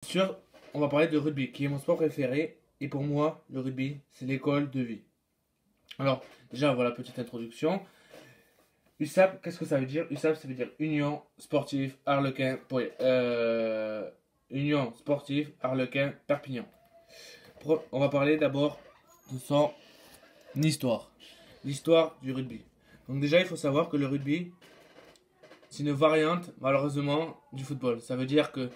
Sûr, on va parler de rugby, qui est mon sport préféré. Et pour moi, le rugby, c'est l'école de vie. Alors, déjà, voilà, petite introduction. USAP, qu'est-ce que ça veut dire? USAP, ça veut dire Union Sportive Arlequin, Union Sportive Arlequin Perpignan. On va parler d'abord de son histoire. L'histoire du rugby. Donc déjà, il faut savoir que le rugby, c'est une variante, malheureusement, du football. Ça veut dire que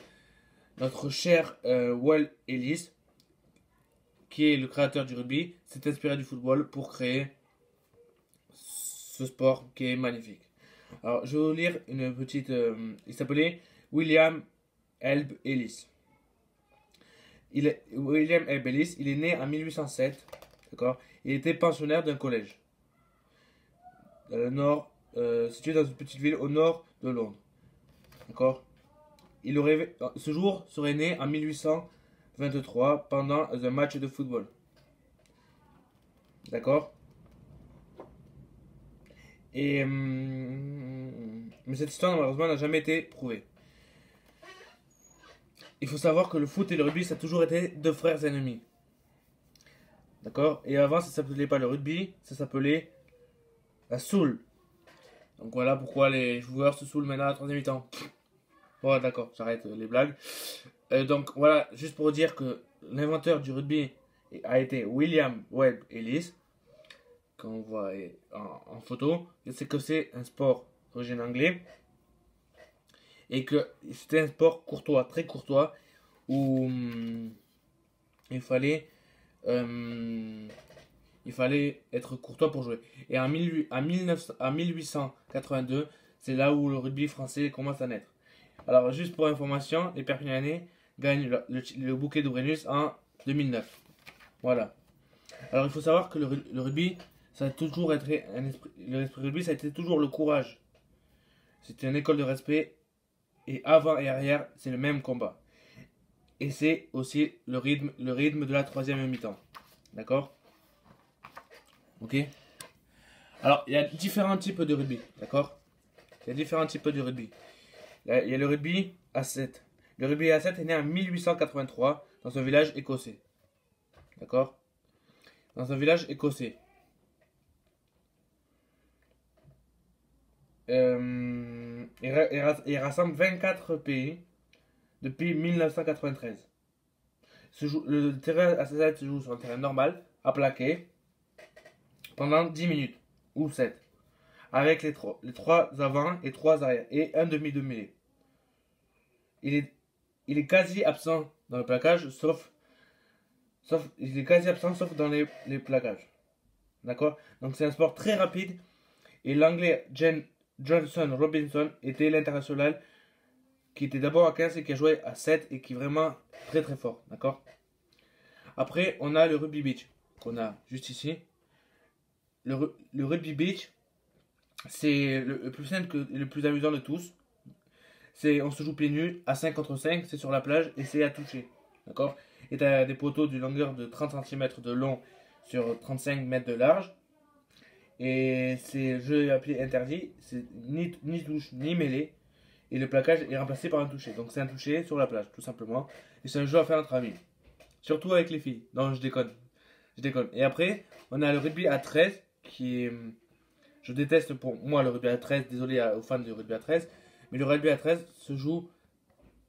notre cher Walt Ellis, qui est le créateur du rugby, s'est inspiré du football pour créer ce sport qui est magnifique. Alors, je vais vous lire une petite... il s'appelait William Elb Ellis. William Elb Ellis, il est né en 1807, d'accord. Il était pensionnaire d'un collège dans le nord, situé dans une petite ville au nord de Londres, d'accord. Ce jour serait né en 1823 pendant un match de football. D'accord. Mais cette histoire malheureusement n'a jamais été prouvée. Il faut savoir que le foot et le rugby ça a toujours été deux frères ennemis. D'accord. Et avant ça s'appelait pas le rugby, ça s'appelait la soule. Donc voilà pourquoi les joueurs se saoulent maintenant à la troisième mi-temps. Bon d'accord, j'arrête les blagues. Donc voilà, juste pour dire que l'inventeur du rugby a été William Webb Ellis, qu'on voit en photo. C'est que c'est un sport d'origine anglaise et que c'était un sport courtois, très courtois, où il fallait être courtois pour jouer. Et en 1882, c'est là où le rugby français commence à naître. Alors, juste pour information, les Perpignanais gagnent le bouquet de Brennus en 2009. Voilà. Alors, il faut savoir que le rugby, ça a toujours été l'esprit rugby, ça a été toujours le courage. C'était une école de respect. Et avant et arrière, c'est le même combat. Et c'est aussi le rythme de la troisième mi-temps. D'accord? Ok? Alors, il y a différents types de rugby. D'accord? Il y a différents types de rugby. Il y a le rugby à 7. Le rugby à 7 est né en 1883 dans un village écossais. D'accord? Dans un village écossais. Il rassemble 24 pays depuis 1993. Le terrain à 7 se joue sur un terrain normal, à plaqué, pendant 10 minutes, ou 7, avec les 3 avant et 3 arrière, et un demi de mêlée. Il est quasi absent dans le plaquage, sauf dans les plaquages. D'accord? Donc c'est un sport très rapide, et l'anglais Johnson Robinson était l'international qui était d'abord à 15 et qui a joué à 7 et qui est vraiment très très fort. D'accord? Après, on a le rugby beach, qu'on a juste ici. Le rugby beach, c'est le plus simple et le plus amusant de tous. On se joue pieds nus à 5 contre 5, c'est sur la plage et c'est à toucher. D'accord? Et tu as des poteaux d'une longueur de 30 cm de long sur 35 mètres de large. Et c'est jeu à pied interdit, c'est ni touche ni mêlée. Et le plaquage est remplacé par un toucher. Donc c'est un toucher sur la plage, tout simplement. Et c'est un jeu à faire entre amis. Surtout avec les filles. Non, je déconne. Je déconne. Et après, on a le rugby à 13, qui est... Je déteste pour moi le rugby à 13, désolé aux fans du rugby à 13. Mais le rugby à 13 se joue,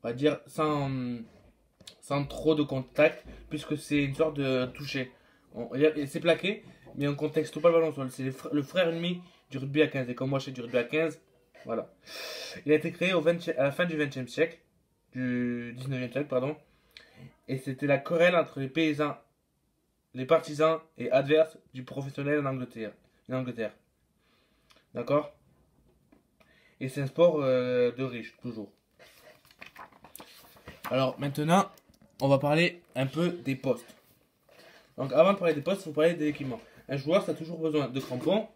on va dire, sans trop de contact, puisque c'est une sorte de toucher. C'est plaqué, mais on contexte pas le ballon au sol. C'est le frère ennemi du rugby à 15. Et comme moi je fais du rugby à 15, voilà. Il a été créé à la fin du 20e siècle, du 19e siècle, pardon. Et c'était la querelle entre les paysans, les partisans et adverses du professionnel en Angleterre. D'accord? Et c'est un sport de riche, toujours. Alors maintenant, on va parler un peu des postes. Donc avant de parler des postes, il faut parler des équipements. Un joueur, ça a toujours besoin de crampons,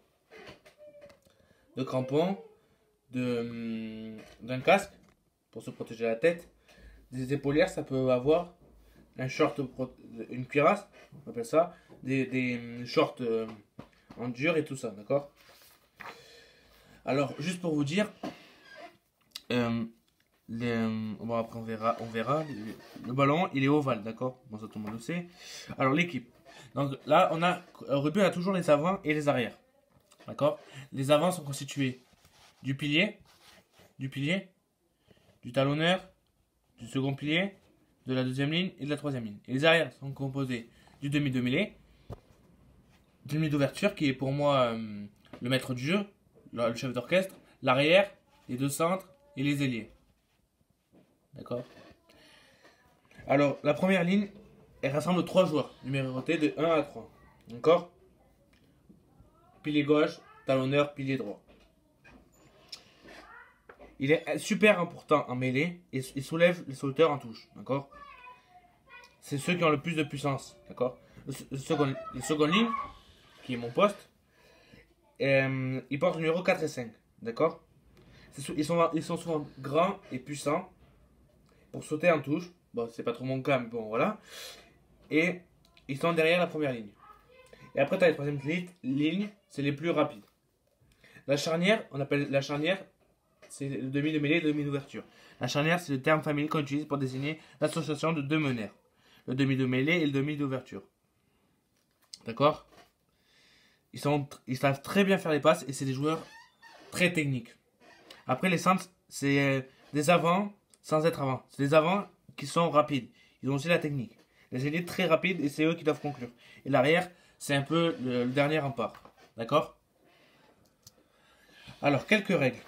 d'un casque pour se protéger la tête, des épaulières, ça peut avoir un short, une cuirasse, on appelle ça, des shorts en dur et tout ça, d'accord? Alors, juste pour vous dire, Bon, après on verra. Le ballon, il est ovale, d'accord? Bon, ça tout le monde le sait. Alors l'équipe. Donc là, au rugby, on a toujours les avants et les arrières, d'accord? Les avants sont constitués du pilier, du talonneur, du second pilier, de la deuxième ligne et de la troisième ligne. Et les arrières sont composés du demi de mêlée, du demi d'ouverture qui est pour moi le maître du jeu, le chef d'orchestre, l'arrière, les deux centres et les ailiers. D'accord? Alors, la première ligne, elle rassemble 3 joueurs, numérotés de 1 à 3. D'accord? Pilier gauche, talonneur, pilier droit. Il est super important en mêlée et il soulève les sauteurs en touche. D'accord? C'est ceux qui ont le plus de puissance. D'accord? Le second ligne, qui est mon poste, il porte le numéro 4 et 5. D'accord? Ils sont souvent grands et puissants pour sauter en touche. Bon, c'est pas trop mon cas, mais bon, voilà. Et ils sont derrière la première ligne. Et après, tu as les troisième ligne, c'est les plus rapides. La charnière, on appelle la charnière, c'est le demi de mêlée et le demi d'ouverture. La charnière, c'est le terme familier qu'on utilise pour désigner l'association de deux meneurs. Le demi de mêlée et le demi d'ouverture. D'accord? Ils savent très bien faire les passes et c'est des joueurs très techniques. Après, les centres, c'est des avants sans être avant. C'est des avants qui sont rapides. Ils ont aussi la technique. Les ailiers très rapides et c'est eux qui doivent conclure. Et l'arrière, c'est un peu le dernier rempart. D'accord? Alors, quelques règles.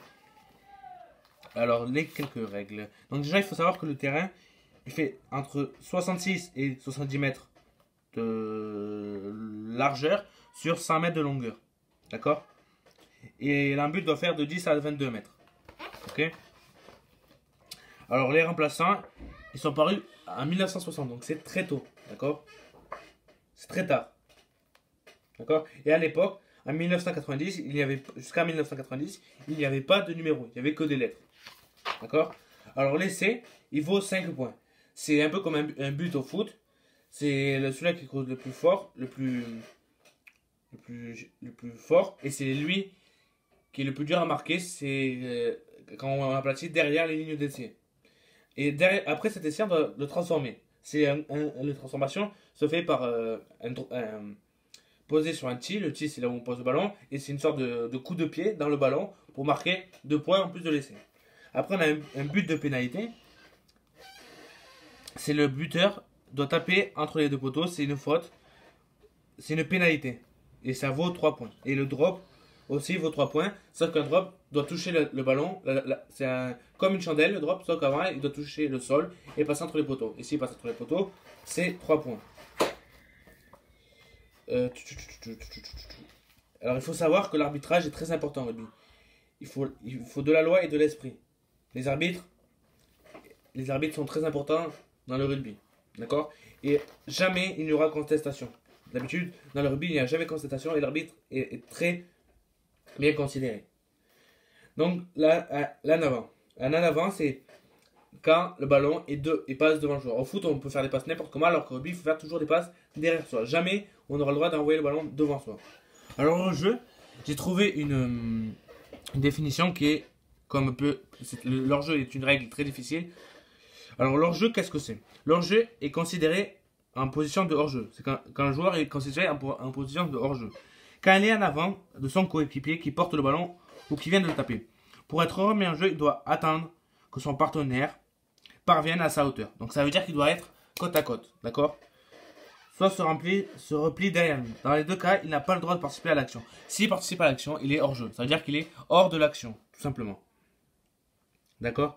Quelques règles. Donc déjà, il faut savoir que le terrain, il fait entre 66 et 70 mètres de largeur sur 100 mètres de longueur. D'accord? Et l'embut doit faire de 10 à 22 mètres. Ok? Alors, les remplaçants, ils sont parus en 1960, donc c'est très tôt. D'accord? C'est très tard. D'accord? Et à l'époque, en 1990, jusqu'à 1990, il n'y avait pas de numéro, il n'y avait que des lettres. D'accord? Alors l'essai, il vaut 5 points. C'est un peu comme un but au foot. C'est celui qui cause le plus fort, le plus fort, et c'est lui qui est le plus dur à marquer, c'est quand on aplatit derrière les lignes d'essai. Et après cet essai, on doit le transformer. La transformation se fait par poser sur un tee. Le tee, c'est là où on pose le ballon, et c'est une sorte de coup de pied dans le ballon pour marquer 2 points en plus de l'essai. Après, on a un but de pénalité. C'est le buteur doit taper entre les deux poteaux, c'est une faute, c'est une pénalité. Et ça vaut 3 points. Et le drop aussi vaut 3 points, sauf qu'un drop doit toucher le ballon. C'est comme une chandelle, le drop, sauf qu'avant, il doit toucher le sol et passer entre les poteaux. Et s'il passe entre les poteaux, c'est 3 points. Alors, il faut savoir que l'arbitrage est très important au rugby. Il faut de la loi et de l'esprit. Les arbitres sont très importants dans le rugby. D'accord? Et jamais il n'y aura contestation. D'habitude, dans le rugby, il n'y a jamais contestation et l'arbitre est très bien considéré. Donc, là en avant. En avant, c'est quand le ballon passe devant le joueur. Au foot, on peut faire des passes n'importe comment, alors qu'au rugby, il faut faire toujours des passes derrière soi. Jamais on aura le droit d'envoyer le ballon devant soi. Alors, au jeu, j'ai trouvé une définition qui est comme l'hors-jeu est une règle très difficile. Alors, l'hors-jeu, qu'est-ce que c'est? L'hors-jeu est considéré en position de hors-jeu. C'est quand un joueur est considéré en position de hors-jeu. Quand il est en avant de son coéquipier qui porte le ballon ou qui vient de le taper. Pour être remis en jeu, il doit attendre que son partenaire parvienne à sa hauteur. Donc, ça veut dire qu'il doit être côte à côte. D'accord? Soit se replie derrière lui. Dans les deux cas, il n'a pas le droit de participer à l'action. S'il participe à l'action, il est hors-jeu. Ça veut dire qu'il est hors de l'action, tout simplement. D'accord?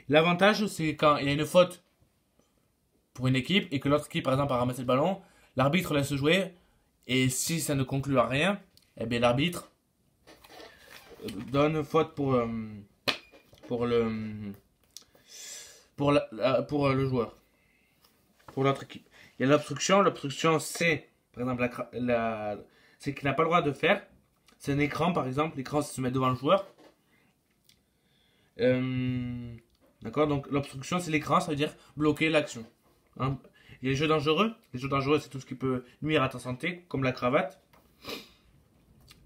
L'avantage, c'est quand il y a une faute pour une équipe et que l'autre équipe, par exemple, a ramassé le ballon, l'arbitre laisse jouer et si ça ne conclut à rien, eh bien l'arbitre donne faute pour le joueur, pour l'autre équipe. Il y a l'obstruction. L'obstruction, c'est, par exemple, c'est qu'il n'a pas le droit de faire. C'est un écran, par exemple. L'écran, c'est se mettre devant le joueur. D'accord? Donc, l'obstruction, c'est l'écran, ça veut dire bloquer l'action. Hein? Il y a les jeux dangereux. Les jeux dangereux, c'est tout ce qui peut nuire à ta santé, comme la cravate.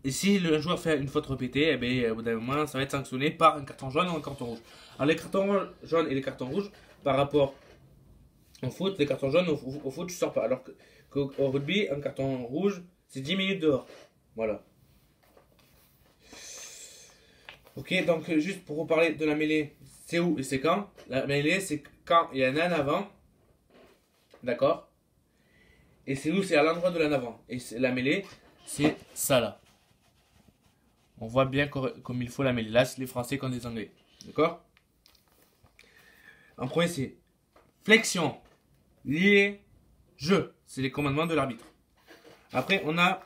Et si le joueur fait une faute répétée, eh bien, au bout d'un moment, ça va être sanctionné par un carton jaune ou un carton rouge. Alors les cartons jaunes et les cartons rouges, par rapport au foot, les cartons jaunes, au foot, tu sors pas. Alors qu'au rugby, un carton rouge, c'est 10 minutes dehors. Voilà. Ok, donc juste pour vous parler de la mêlée, c'est où et c'est quand. La mêlée, c'est quand il y en a un avant. D'accord. Et c'est où? C'est à l'endroit de l'en avant. Et la mêlée, c'est ça là. On voit bien comme il faut la mêlée. Là, c'est les Français contre les Anglais. D'accord. En premier, c'est flexion, lié, jeu. C'est les commandements de l'arbitre. Après, on a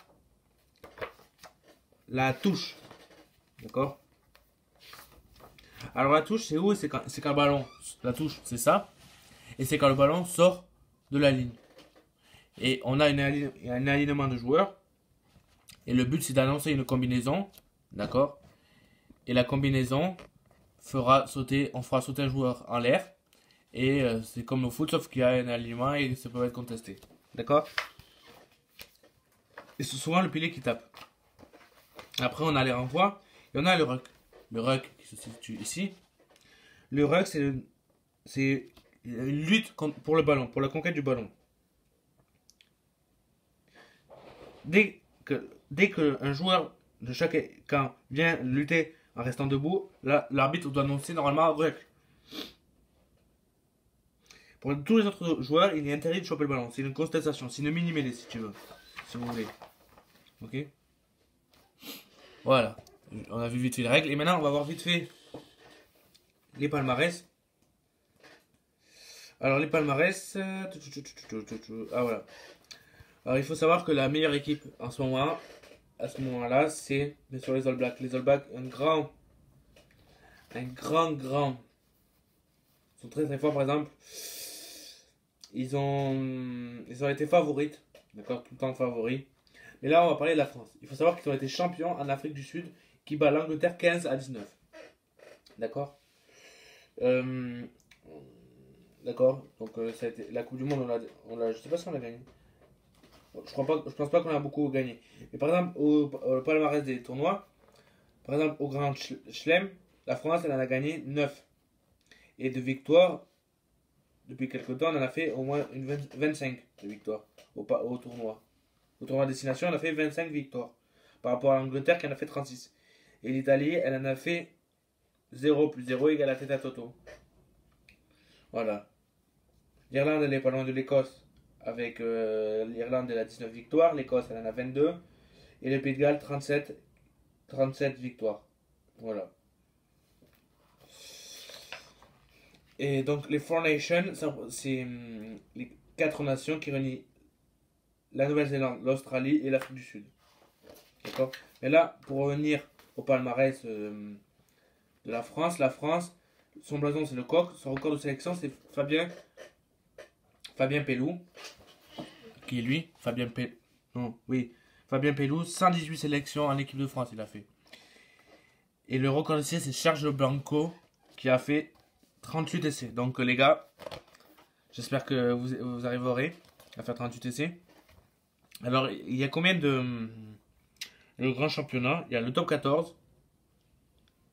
la touche. D'accord. Alors la touche, c'est où? C'est quand le ballon. La touche, c'est ça. Et c'est quand le ballon sort de la ligne. Et on a un alignement de joueurs. Et le but, c'est d'annoncer une combinaison. D'accord. Et la combinaison on fera sauter un joueur en l'air. Et c'est comme au foot, sauf qu'il y a un alignement et ça peut être contesté. D'accord. Et c'est souvent le pilier qui tape. Après, on a les renvois. Et on a le ruck. Le ruck qui se situe ici. Le ruck, c'est une lutte pour le ballon, pour la conquête du ballon. Dès qu'un joueur de chaque camp vient lutter en restant debout, l'arbitre doit annoncer normalement ruck. Pour tous les autres joueurs, il est interdit de choper le ballon. C'est une contestation, c'est une mini-mêlée si tu veux. Si vous voulez. Ok. Voilà. On a vu vite fait les règles. Et maintenant, on va voir vite fait les palmarès. Alors, les palmarès. Ah, voilà. Alors, il faut savoir que la meilleure équipe en ce moment, à ce moment-là, c'est bien sûr les All Blacks. Les All Blacks, un grand. Ils sont très très forts, par exemple. Ils ont été favorites. D'accord, tout le temps favoris. Mais là, on va parler de la France. Il faut savoir qu'ils ont été champions en Afrique du Sud, qui bat l'Angleterre 15-19. D'accord. D'accord. Donc, ça a été la Coupe du Monde, je sais pas si on l'a gagné. Je pense pas qu'on a beaucoup gagné. Mais par exemple, au palmarès des tournois, par exemple, au Grand Chelem, la France, elle en a gagné 9. Et de victoires, depuis quelques temps, on en a fait au moins 25 de victoires au tournoi. Au tournoi destination, on a fait 25 victoires. Par rapport à l'Angleterre qui en a fait 36. Et l'Italie, elle en a fait 0 plus 0 égale à Teta Toto. Voilà. L'Irlande, elle est pas loin de l'Écosse. Avec l'Irlande, elle a 19 victoires. L'Écosse, elle en a 22. Et le Pays de Galles, 37 victoires. Voilà. Et donc, les Four Nations, c'est les 4 nations qui réunissent la Nouvelle-Zélande, l'Australie et l'Afrique du Sud. D'accord. Mais là, pour revenir au palmarès de la France, son blason c'est le coq, son record de sélection c'est Fabien Pelou, qui est lui, Fabien Pelou, 118 sélections en équipe de France il a fait. Et le record d'essai c'est Sergio Blanco qui a fait 38 essais. Donc les gars, j'espère que vous arriverez à faire 38 essais. Alors il y a combien de... Le grand championnat, il y a le top 14.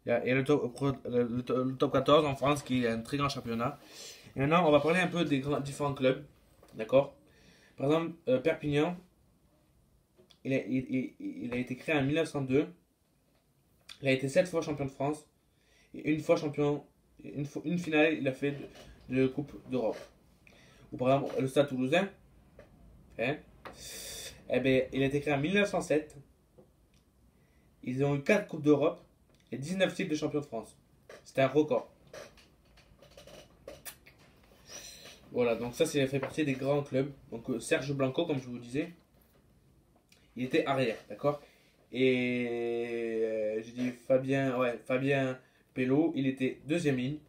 Il y a le top 14 en France qui est un très grand championnat. Et maintenant, on va parler un peu des différents clubs. D'accord. Par exemple, Perpignan, il a été créé en 1902. Il a été 7 fois champion de France. Et une fois champion. Une finale, il a fait de Coupe d'Europe. Ou par exemple, le Stade Toulousain. Eh bien, il a été créé en 1907. Ils ont eu 4 Coupes d'Europe et 19 titres de champion de France. C'était un record. Voilà, donc ça, fait partie des grands clubs. Donc Serge Blanco, comme je vous disais, il était arrière, d'accord. Et j'ai dit Fabien Pello, il était deuxième ligne.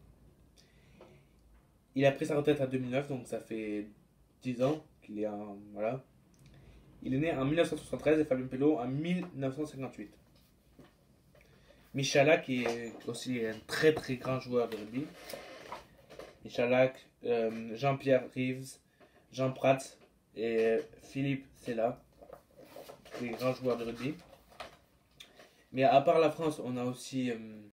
Il a pris sa retraite en 2009, donc ça fait 10 ans qu'il est en... Voilà. Il est né en 1973 et Fabien Pello en 1958. Michalak qui est aussi un très très grand joueur de rugby. Michalak, Jean-Pierre Rives, Jean Prats et Philippe Sella, des grands joueurs de rugby. Mais à part la France, on a aussi